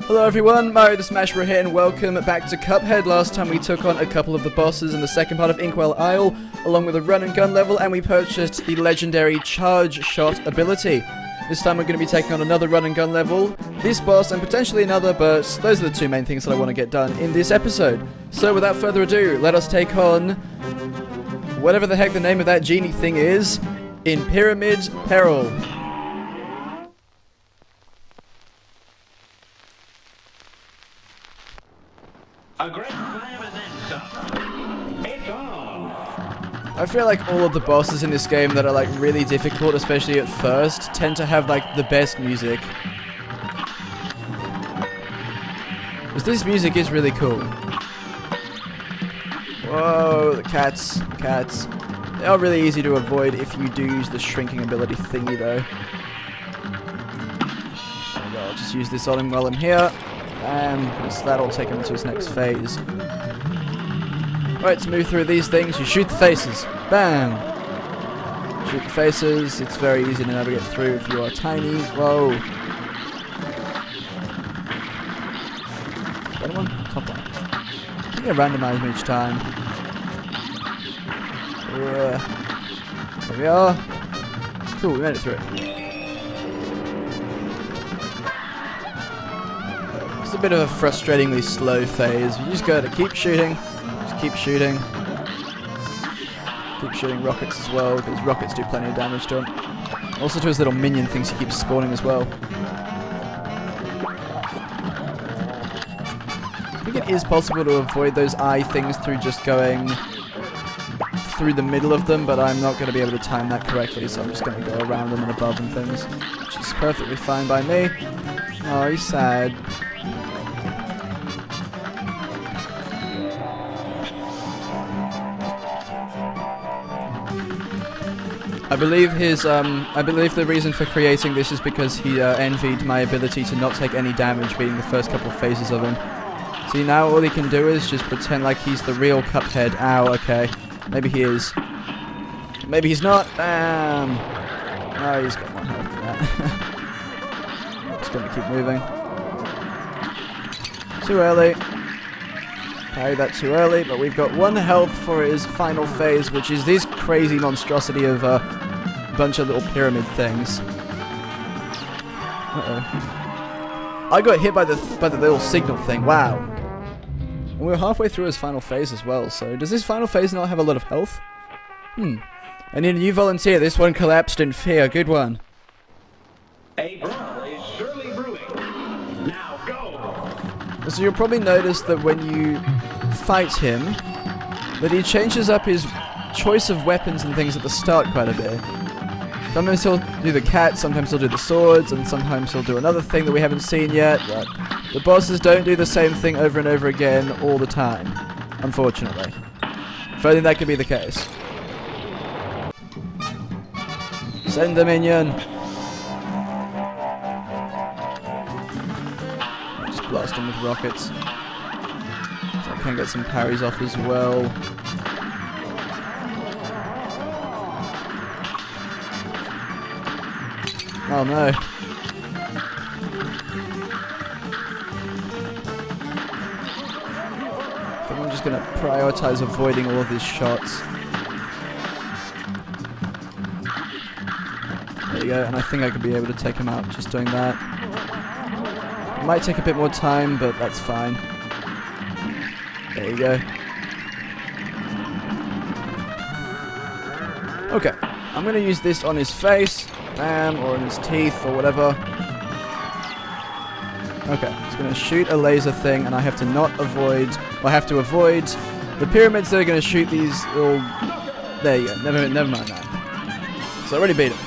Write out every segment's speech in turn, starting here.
Hello everyone, Mario the Smasher here and welcome back to Cuphead. Last time we took on a couple of the bosses in the second part of Inkwell Isle, along with a run and gun level, and we purchased the legendary Charge Shot ability. This time we're going to be taking on another run and gun level, this boss and potentially another, but those are the two main things that I want to get done in this episode. So without further ado, let us take on whatever the heck the name of that genie thing is, in Pyramid Peril. A great slam and then some. It's on. I feel like all of the bosses in this game that are like really difficult, especially at first, tend to have like the best music. Because this music is really cool. Whoa, the cats. They are really easy to avoid if you do use the shrinking ability thingy though. There we go, I'll just use this on him while I'm here. Because that'll take him to his next phase. Right, to move through these things, you shoot the faces. Bam! Shoot the faces, it's very easy to navigate through if you are tiny. Whoa! Bottom one? Top one. I think I randomize them each time. There we are. Cool, we made it through. It's a bit of a frustratingly slow phase. You just gotta keep shooting. Just keep shooting. Keep shooting rockets as well, because rockets do plenty of damage to him. Also to his little minion things he keeps spawning as well. I think it is possible to avoid those eye things through just going through the middle of them, but I'm not going to be able to time that correctly, so I'm just going to go around them and above and things. Which is perfectly fine by me. Oh, he's sad. I believe the reason for creating this is because he envied my ability to not take any damage being the first couple of phases of him. See, now all he can do is just pretend like he's the real Cuphead. Ow, okay. Maybe he is. Maybe he's not. Bam! Oh, he's got more health than that. Just gonna keep moving. Too early. Parry that too early, but we've got 1 health for his final phase, which is this crazy monstrosity of a bunch of little pyramid things. Uh-oh. I got hit by the little signal thing, wow. And we're halfway through his final phase as well, so does this final phase not have a lot of health? I need a new volunteer, this one collapsed in fear, good one. A brawl is surely brewing. Now go. So you'll probably notice that when you fight him, that he changes up his choice of weapons and things at the start quite a bit. Sometimes he'll do the cat, sometimes he'll do the swords, and sometimes he'll do another thing that we haven't seen yet. But the bosses don't do the same thing over and over again all the time, unfortunately. If only that could be the case. Send a minion! Just blast him with rockets. So I can get some parries off as well. Oh no. I think I'm just going to prioritize avoiding all of his shots. There you go, and I think I could be able to take him out just doing that. It might take a bit more time, but that's fine. There you go. Okay, I'm going to use this on his face. Or in his teeth, or whatever. Okay, he's going to shoot a laser thing, and I have to not avoid, or I have to avoid the pyramids that are going to shoot these little... There you go, never mind that. So I already beat him.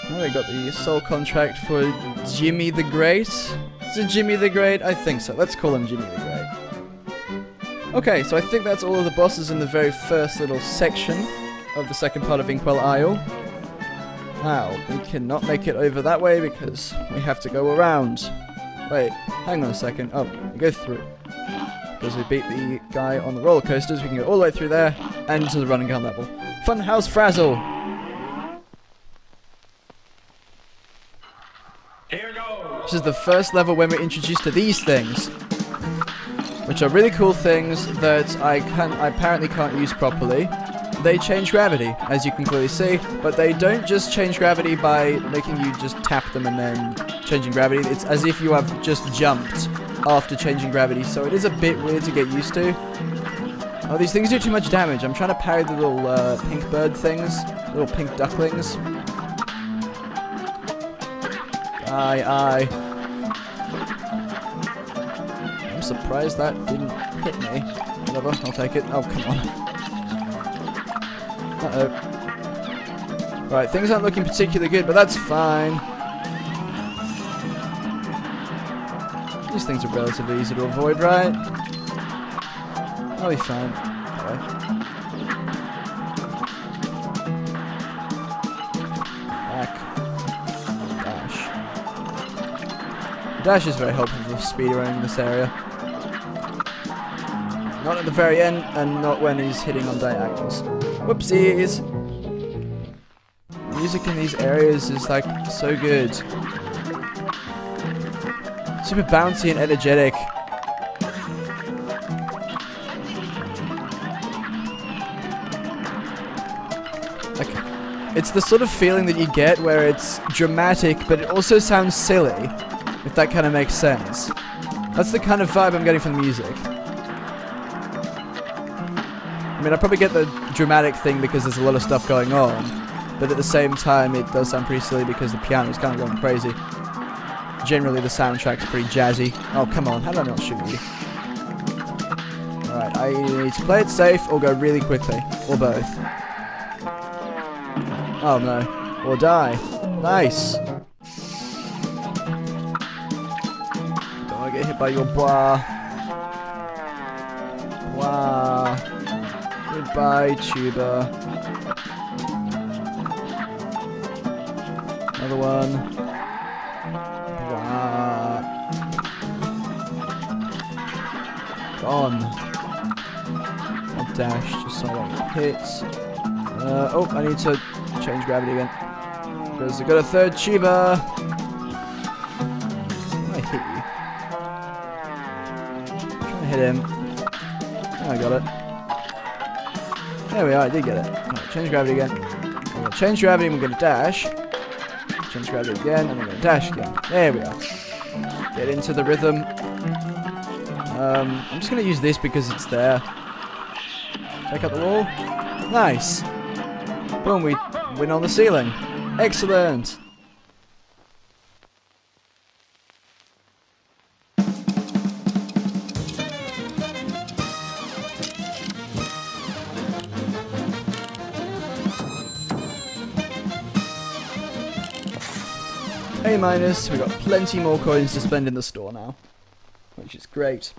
Oh, we got the soul contract for Jimmy the Great. Is it Jimmy the Great? I think so. Let's call him Jimmy the Great. Okay, so I think that's all of the bosses in the very first little section of the second part of Inkwell Isle. Now, we cannot make it over that way because we have to go around. Wait, hang on a second. Oh, we go through. Because we beat the guy on the roller coasters, we can go all the way through there and to the run and gun level. Funhouse Frazzle! Here goes. This is the first level when we're introduced to these things, which are really cool things that I apparently can't use properly. They change gravity, as you can clearly see, but they don't just change gravity by making you just tap them and then changing gravity. It's as if you have just jumped after changing gravity, so it is a bit weird to get used to. Oh, these things do too much damage. I'm trying to parry the little pink bird things, little pink ducklings. Aye. I'm surprised that didn't hit me. Whatever, I'll take it. Oh, come on. Uh-oh. Right, things aren't looking particularly good, but that's fine. These things are relatively easy to avoid, right? I'll be fine. Okay. Back. Dash. Dash is very helpful for speedrunning this area. Not at the very end, and not when he's hitting on diagonals. Whoopsies! Music in these areas is like so good. Super bouncy and energetic. Like, it's the sort of feeling that you get where it's dramatic, but it also sounds silly, if that kind of makes sense. That's the kind of vibe I'm getting from the music. I mean, I probably get the dramatic thing because there's a lot of stuff going on, but at the same time, it does sound pretty silly because the piano's kind of going crazy. Generally, the soundtrack's pretty jazzy. Oh, come on, how did I not shoot you? Alright, I need to play it safe or go really quickly, or both. Oh no, or die. Nice! Don't want to get hit by your blah. Blah. Goodbye, tuba. Another one. Blah. Gone. I'll dash just so I don't get hit. Oh, I need to change gravity again. Because I got a third tuba. I hit you. I'm trying to hit him. Oh, I got it. There we are, I did get it. Right, change gravity again. I'm going to change gravity and we're going to dash. Change gravity again and we're going to dash again. There we are. Get into the rhythm. I'm just going to use this because it's there. Check out the wall. Nice. Boom, we win on the ceiling. Excellent. A minus, we've got plenty more coins to spend in the store now, which is great.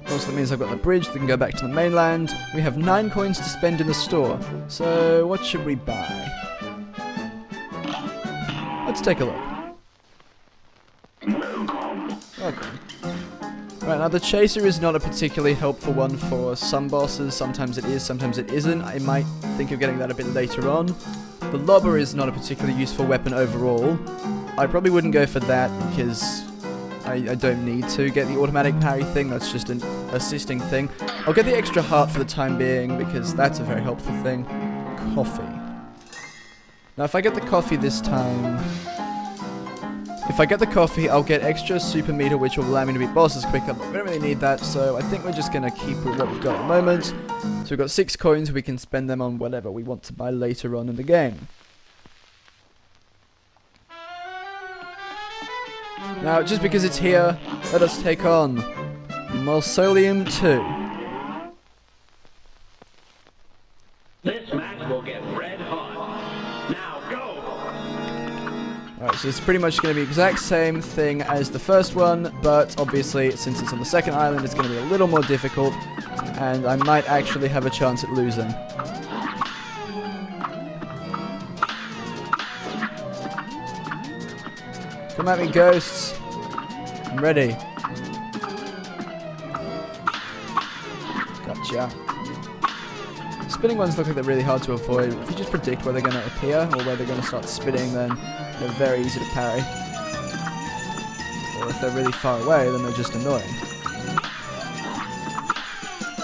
Also, that means I've got the bridge that can go back to the mainland. We have 9 coins to spend in the store, so what should we buy? Let's take a look. Welcome. Right, now the chaser is not a particularly helpful one for some bosses. Sometimes it is, sometimes it isn't. I might think of getting that a bit later on. The lobber is not a particularly useful weapon overall. I probably wouldn't go for that because I don't need to get the automatic parry thing. That's just an assisting thing. I'll get the extra heart for the time being because that's a very helpful thing. Coffee. Now if I get the coffee this time... If I get the coffee, I'll get extra super meter, which will allow me to beat bosses quicker, but we don't really need that, so I think we're just going to keep with what we've got at the moment. So we've got 6 coins, we can spend them on whatever we want to buy later on in the game. Now, just because it's here, let us take on Mausoleum 2. This match will get red hot. Alright, so it's pretty much going to be the exact same thing as the first one, but obviously, since it's on the second island, it's going to be a little more difficult, and I might actually have a chance at losing. Come at me, ghosts. I'm ready. Gotcha. Spinning ones look like they're really hard to avoid. If you just predict where they're going to appear, or where they're going to start spinning, then they're very easy to parry. Or if they're really far away, then they're just annoying.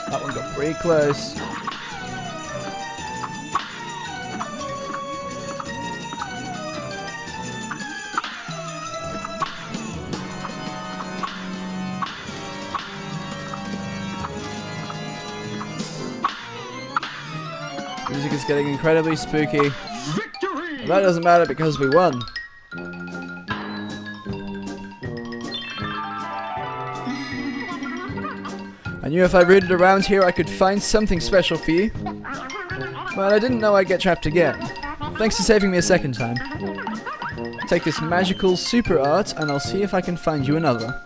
That one got pretty close. Music is getting incredibly spooky. Victory! That doesn't matter because we won. I knew if I rooted around here I could find something special for you. But I didn't know I'd get trapped again. Thanks for saving me a second time. Take this magical super art and I'll see if I can find you another.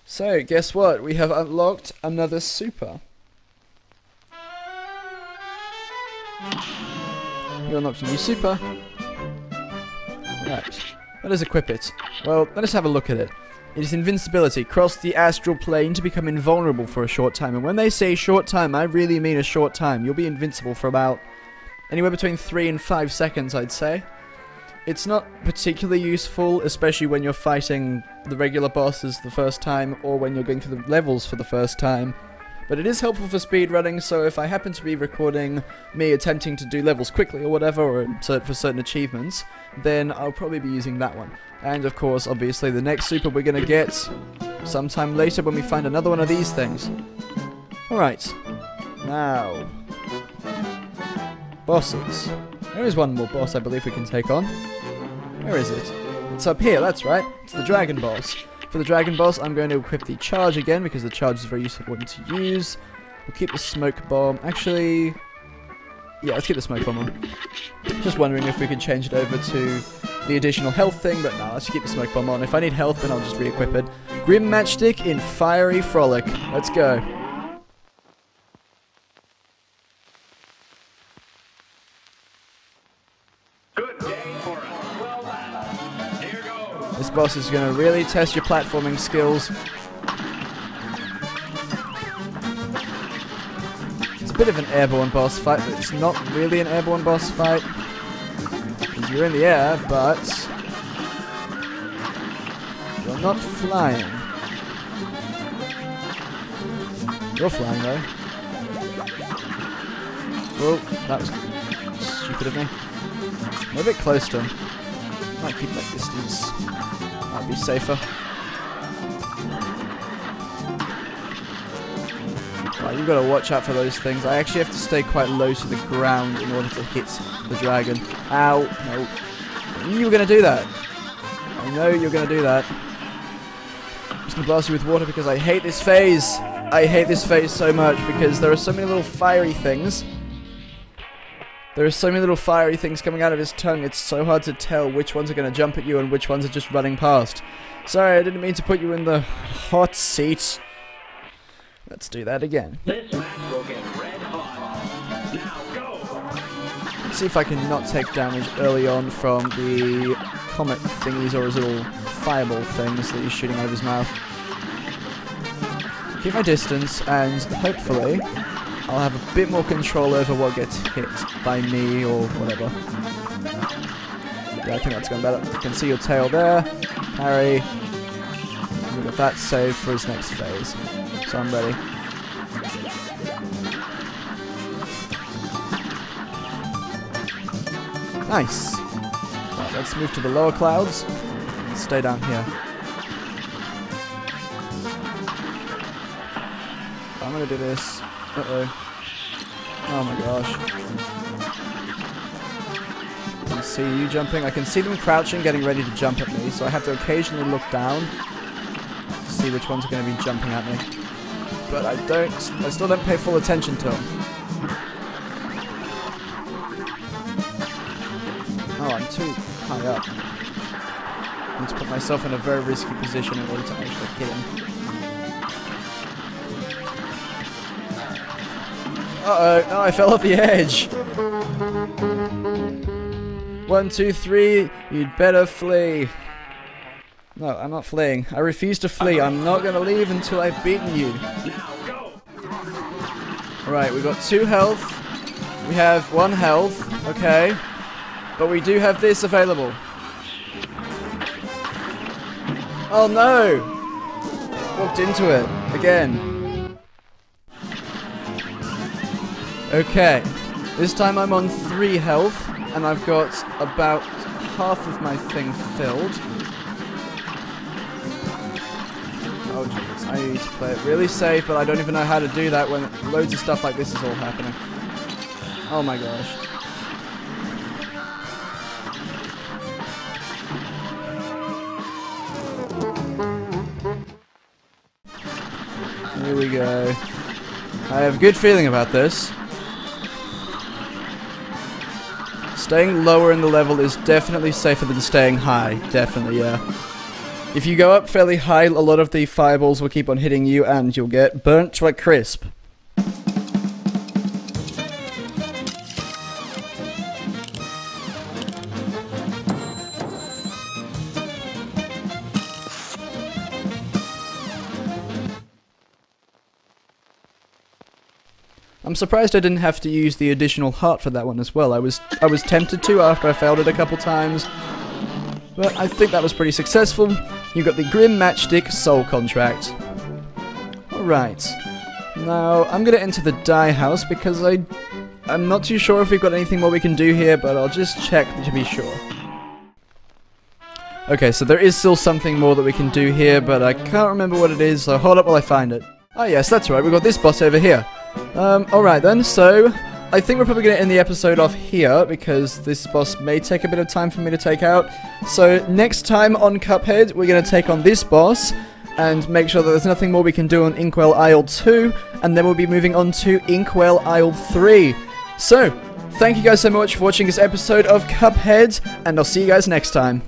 So, guess what? We have unlocked another super. You unlocked a new super. Right. Let us equip it. Well, let us have a look at it. It is invincibility. Cross the astral plane to become invulnerable for a short time. And when they say short time, I really mean a short time. You'll be invincible for about anywhere between 3 and 5 seconds, I'd say. It's not particularly useful, especially when you're fighting the regular bosses the first time, or when you're going through the levels for the first time. But it is helpful for speedrunning, so if I happen to be recording me attempting to do levels quickly or whatever, or for certain achievements, then I'll probably be using that one. And of course, obviously, the next super we're going to get sometime later when we find another one of these things. Alright. Now. Bosses. There is one more boss I believe we can take on. Where is it? It's up here, that's right. It's the dragon boss. For the dragon boss, I'm going to equip the charge again, because the charge is a very useful one to use. We'll keep the smoke bomb. Actually, yeah, let's keep the smoke bomb on. Just wondering if we could change it over to the additional health thing, but no, let's keep the smoke bomb on. If I need health, then I'll just re-equip it. Grim Matchstick in Fiery Frolic. Let's go. This boss is going to really test your platforming skills. It's a bit of an airborne boss fight, but it's not really an airborne boss fight. Because you're in the air, but you're not flying. You're flying though. Whoa, that was stupid of me. I'm a bit close to him. Might keep that distance. Might be safer. Right, you've got to watch out for those things. I actually have to stay quite low to the ground in order to hit the dragon. Ow! No. I knew you were going to do that. I know you're going to do that. I'm just going to blast you with water because I hate this phase. I hate this phase so much because there are so many little fiery things. There are so many little fiery things coming out of his tongue, it's so hard to tell which ones are going to jump at you and which ones are just running past. Sorry, I didn't mean to put you in the hot seat. Let's do that again. This match will get red hot. Now go! Let's see if I can not take damage early on from the comet thingies or his little fireball things that he's shooting out of his mouth. Keep my distance and hopefully I'll have a bit more control over what gets hit by me or whatever. Yeah, I think that's going better. You can see your tail there. Parry. We've got that saved for his next phase. So I'm ready. Nice. Right, let's move to the lower clouds. Let's stay down here. I'm going to do this. Uh-oh. Oh my gosh. I can see you jumping. I can see them crouching, getting ready to jump at me, so I have to occasionally look down to see which ones are going to be jumping at me. But I still don't pay full attention to them. I'm too high up. I need to put myself in a very risky position in order to actually hit him. Uh-oh, no, I fell off the edge. 1, 2, 3, you'd better flee. No, I'm not fleeing. I refuse to flee. I'm not going to leave until I've beaten you. Alright, we've got 2 health. We have 1 health. Okay. But we do have this available. Oh no! Walked into it. Again. Okay. This time I'm on 3 health. And I've got about half of my thing filled. Oh jeez, I need to play it really safe, but I don't even know how to do that when loads of stuff like this is all happening. Oh my gosh. Here we go. I have a good feeling about this. Staying lower in the level is definitely safer than staying high. Definitely, yeah. If you go up fairly high, a lot of the fireballs will keep on hitting you and you'll get burnt to a crisp. I'm surprised I didn't have to use the additional heart for that one as well. I was tempted to after I failed it a couple times, but I think that was pretty successful. You got the Grim Matchstick Soul Contract. Alright. Now, I'm gonna enter the dye house because I'm not too sure if we've got anything more we can do here, but I'll just check to be sure. Okay, so there is still something more that we can do here, but I can't remember what it is, so hold up while I find it. Ah yes, that's right, we've got this boss over here. Alright then, so I think we're probably going to end the episode off here because this boss may take a bit of time for me to take out. So next time on Cuphead, we're going to take on this boss and make sure that there's nothing more we can do on Inkwell Isle 2, and then we'll be moving on to Inkwell Isle 3. So, thank you guys so much for watching this episode of Cuphead, and I'll see you guys next time.